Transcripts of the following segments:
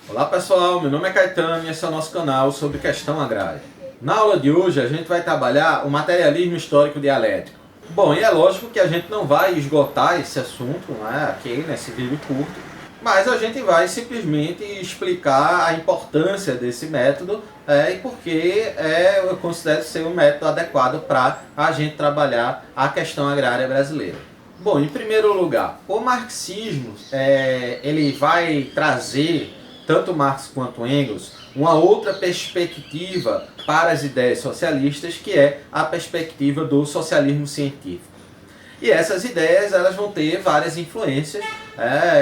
Olá pessoal, meu nome é Caetano e esse é o nosso canal sobre questão agrária. Na aula de hoje a gente vai trabalhar o materialismo histórico dialético. Bom, e é lógico que a gente não vai esgotar esse assunto, né, aqui nesse vídeo curto, mas a gente vai simplesmente explicar a importância desse método e porque eu considero ser um método adequado para a gente trabalhar a questão agrária brasileira. Bom, em primeiro lugar, o marxismo ele vai trazer, tanto Marx quanto Engels, uma outra perspectiva para as ideias socialistas, que é a perspectiva do socialismo científico. E essas ideias elas vão ter várias influências.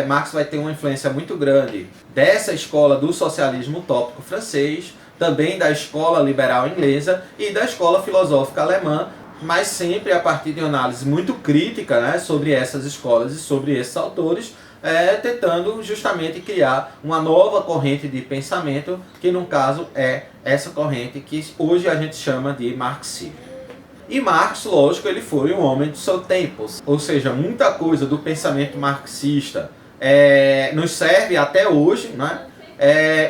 Marx vai ter uma influência muito grande dessa escola do socialismo utópico francês, também da escola liberal inglesa e da escola filosófica alemã, mas sempre a partir de uma análise muito crítica, né, sobre essas escolas e sobre esses autores, tentando justamente criar uma nova corrente de pensamento, que no caso é essa corrente que hoje a gente chama de marxismo. E Marx, lógico, ele foi um homem do seu tempo, ou seja, muita coisa do pensamento marxista nos serve até hoje, né?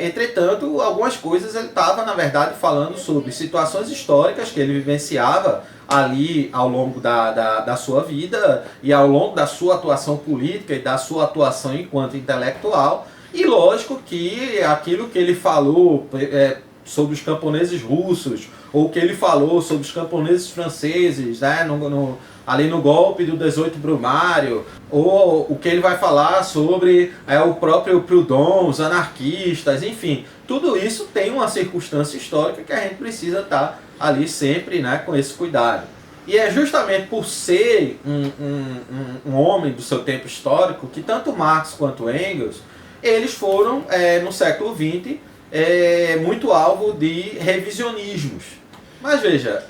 Entretanto, algumas coisas ele estava, na verdade, falando sobre situações históricas que ele vivenciava ali ao longo da sua vida e ao longo da sua atuação política e da sua atuação enquanto intelectual. E lógico que aquilo que ele falou sobre os camponeses russos, ou que ele falou sobre os camponeses franceses, né, ali no golpe do 18 Brumário, ou o que ele vai falar sobre o próprio Proudhon, os anarquistas, enfim, tudo isso tem uma circunstância histórica que a gente precisa estar ali sempre, né, com esse cuidado. E é justamente por ser um homem do seu tempo histórico que tanto Marx quanto Engels, eles foram, no século XX, muito alvo de revisionismos. Mas veja,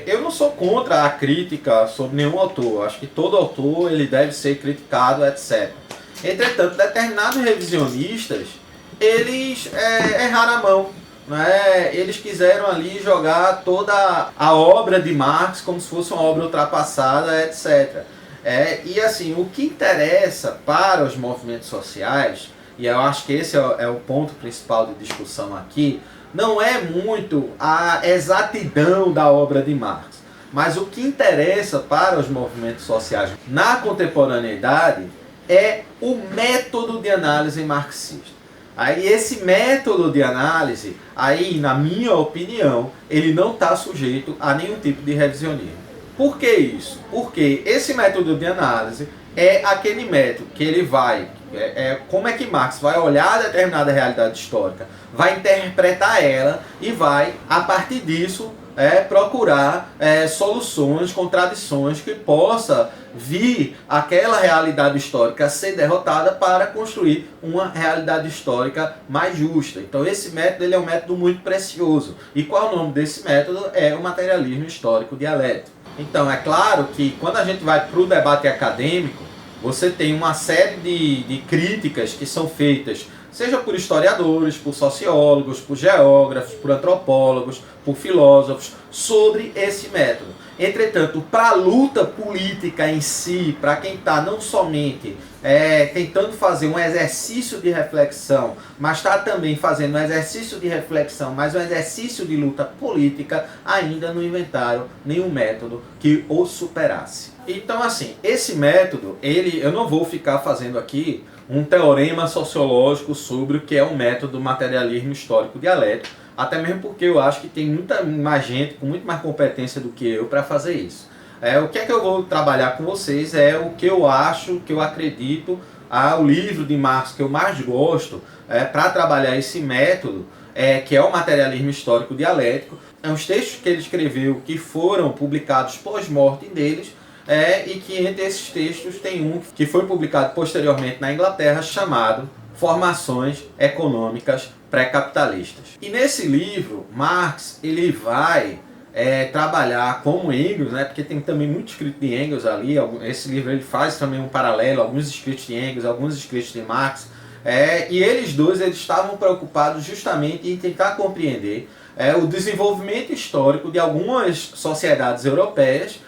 eu não sou contra a crítica sobre nenhum autor. Acho que todo autor ele deve ser criticado, etc. Entretanto, determinados revisionistas, eles erraram a mão. Né? Eles quiseram ali jogar toda a obra de Marx como se fosse uma obra ultrapassada, etc. E assim, o que interessa para os movimentos sociais, e eu acho que esse é o ponto principal de discussão aqui, não é muito a exatidão da obra de Marx, mas o que interessa para os movimentos sociais na contemporaneidade é o método de análise marxista. Aí esse método de análise, aí na minha opinião, ele não está sujeito a nenhum tipo de revisionismo. Por que isso? Porque esse método de análise é aquele método que ele vai... como é que Marx vai olhar determinada realidade histórica, vai interpretar ela e vai, a partir disso, procurar soluções, contradições que possa vir aquela realidade histórica a ser derrotada para construir uma realidade histórica mais justa. Então esse método ele é um método muito precioso. E qual é o nome desse método? É o materialismo histórico dialético. Então é claro que quando a gente vai para o debate acadêmico, você tem uma série de críticas que são feitas, seja por historiadores, por sociólogos, por geógrafos, por antropólogos, por filósofos, sobre esse método. Entretanto, para a luta política em si, para quem está não somente tentando fazer um exercício de reflexão, mas está também fazendo um exercício de reflexão, mas um exercício de luta política, ainda não inventaram nenhum método que o superasse. Então, assim, esse método, eu não vou ficar fazendo aqui um teorema sociológico sobre o que é um método do materialismo histórico dialético, até mesmo porque eu acho que tem muita mais gente com muito mais competência do que eu para fazer isso. O que é que eu vou trabalhar com vocês é o que eu acho, o que eu acredito, o livro de Marx que eu mais gosto para trabalhar esse método, que é o materialismo histórico dialético. Os textos que ele escreveu que foram publicados pós-morte deles, e que entre esses textos tem um que foi publicado posteriormente na Inglaterra, chamado Formações Econômicas Pré-Capitalistas. E nesse livro, Marx ele vai trabalhar como Engels, né, porque tem também muito escrito de Engels ali. Esse livro ele faz também um paralelo, alguns escritos de Engels, alguns escritos de Marx, e eles dois eles estavam preocupados justamente em tentar compreender o desenvolvimento histórico de algumas sociedades europeias,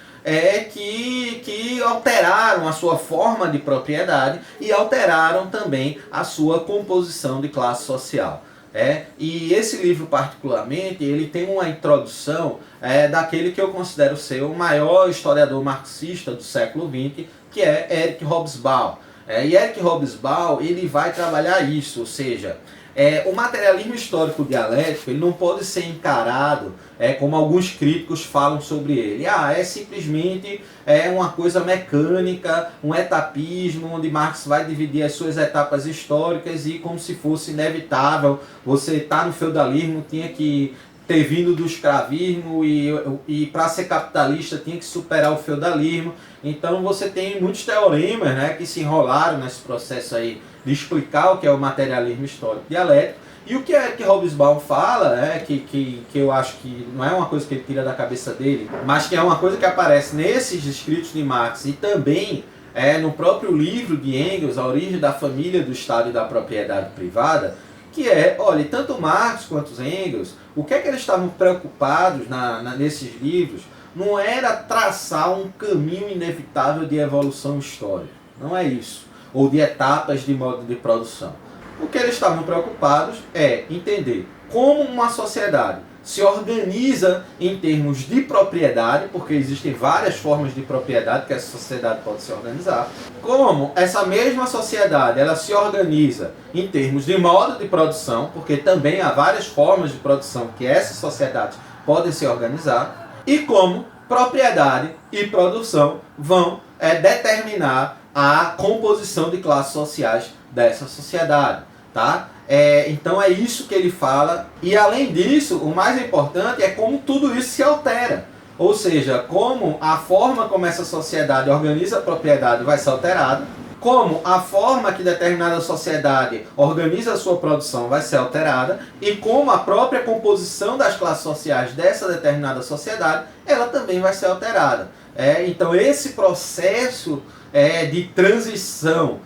que alteraram a sua forma de propriedade e alteraram também a sua composição de classe social. E esse livro particularmente, ele tem uma introdução daquele que eu considero ser o maior historiador marxista do século XX, que é Eric Hobsbawm. E Eric Hobsbawm, ele vai trabalhar isso, ou seja, o materialismo histórico dialético ele não pode ser encarado como alguns críticos falam sobre ele. É simplesmente uma coisa mecânica, um etapismo, onde Marx vai dividir as suas etapas históricas e como se fosse inevitável. Você está no feudalismo, tinha que ter vindo do escravismo e para ser capitalista tinha que superar o feudalismo. Então você tem muitos teoremas, que se enrolaram nesse processo aí de explicar o que é o materialismo histórico dialético. E o que Eric Hobsbawm fala, que eu acho que não é uma coisa que ele tira da cabeça dele, mas que é uma coisa que aparece nesses escritos de Marx e também no próprio livro de Engels, A Origem da Família, do Estado e da Propriedade Privada, que olha, tanto Marx quanto Engels, o que eles estavam preocupados nesses livros não era traçar um caminho inevitável de evolução histórica, não é isso, ou de etapas de modo de produção. O que eles estavam preocupados é entender como uma sociedade se organiza em termos de propriedade, porque existem várias formas de propriedade que essa sociedade pode se organizar, como essa mesma sociedade ela se organiza em termos de modo de produção, porque também há várias formas de produção que essas sociedades podem se organizar, e como propriedade e produção vão determinar a composição de classes sociais dessa sociedade, tá? Então é isso que ele fala, e além disso, o mais importante é como tudo isso se altera, ou seja, como a forma como essa sociedade organiza a propriedade vai ser alterada, como a forma que determinada sociedade organiza a sua produção vai ser alterada, e como a própria composição das classes sociais dessa determinada sociedade, ela também vai ser alterada. Então esse processo de transição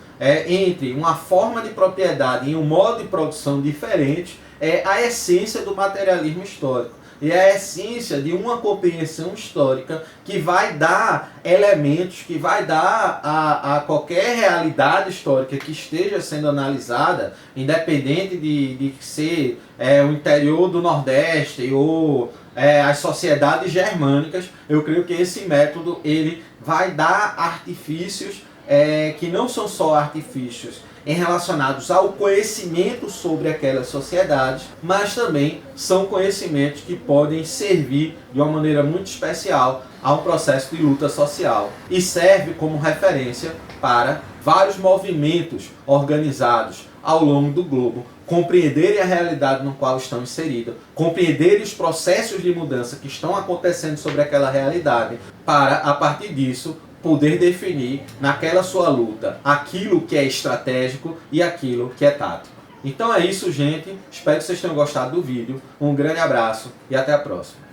entre uma forma de propriedade e um modo de produção diferente é a essência do materialismo histórico. E é a essência de uma compreensão histórica que vai dar elementos, que vai dar a qualquer realidade histórica que esteja sendo analisada, independente de ser o interior do Nordeste ou as sociedades germânicas. Eu creio que esse método ele vai dar artifícios que não são só artifícios relacionados ao conhecimento sobre aquelas sociedades, mas também são conhecimentos que podem servir de uma maneira muito especial ao processo de luta social e serve como referência para vários movimentos organizados ao longo do globo compreenderem a realidade no qual estão inseridos, compreenderem os processos de mudança que estão acontecendo sobre aquela realidade, para, a partir disso, poder definir naquela sua luta aquilo que é estratégico e aquilo que é tático. Então é isso, gente. Espero que vocês tenham gostado do vídeo. Um grande abraço e até a próxima.